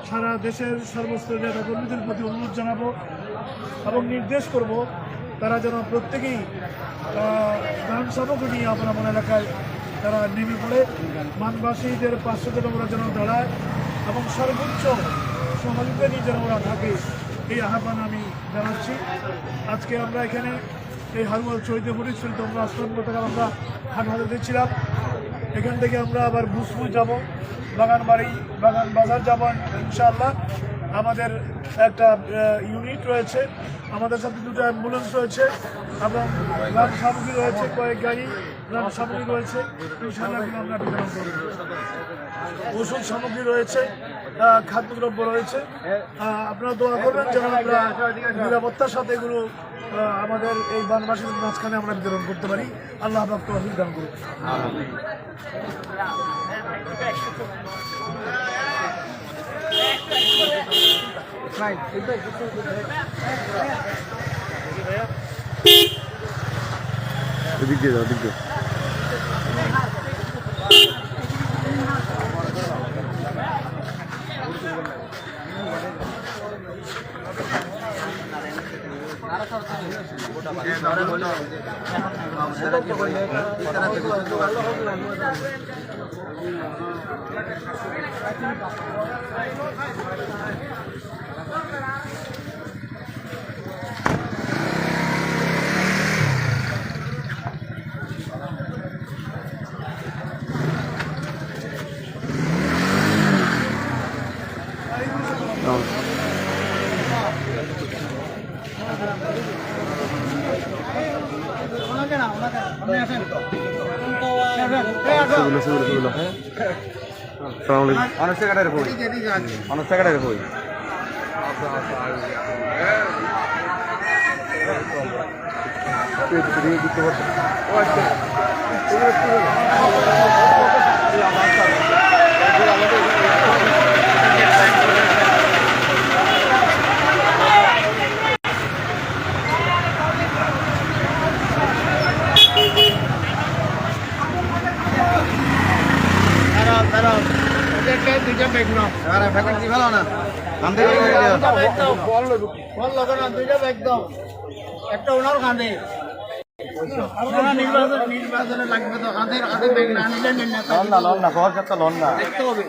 সারা দেশের সর্বস্তর নেতাকর্মীদের প্রতি অনুরোধ জানাবো এবং নির্দেশ করব তারা যেন প্রত্যেকেই ত্রাণ সামগ্রী নিয়ে আপনার এলাকায় তারা নেমে পড়ে মানবাসীদের পাশে যেন ওরা যেন দাঁড়ায় এবং সর্বোচ্চ সহযোগিতা নিয়ে যেন ওরা থাকে, এই আহ্বান আমি জানাচ্ছি। আজকে আমরা এখানে এই হারুয়াল শহীদে পরিস্থিতি তোমরা আশ্রম থেকে আমরা হাটহাজাতে ছিলাম। এখান থেকে আমরা আবার বুসমুই যাব, বাগান বাজার যাব ইনশাআল্লাহ। আমাদের একটা ইউনিট রয়েছে, আমাদের সাথে দুটো অ্যাম্বুলেন্স রয়েছে এবং ত্রাণ সামগ্রী রয়েছে, কয়েক গাড়ি ত্রাণ সামগ্রী রয়েছে। ইনশাআল্লাহ আমরা বিতরণ করব। ওষুধ সামগ্রী রয়েছে, খাদ্যদ্রব্য রয়েছে। আপনারা দোয়া করবেন যেন আমরা নিরাপত্তার সাথে এগুলো আমাদের এই বানবাসীদের মাঝখানে আমরা বিতরণ করতে পারি। আল্লাহ পাক তৌফিক দান করুন। দিক দিয়ে যাও, দিক দিয়ে। দুইটা ব্যাগ নাও, ভ্যাকেন্সি ভালো না দুইটা ব্যাগ দাও, একটা ওনার কাঁধে নির্বাচনে লাগবে তো, কাঁধের কাঁধে ব্যাগ না নিলে লন না খবর ক্ষেত্রে লন না দেখতে হবে।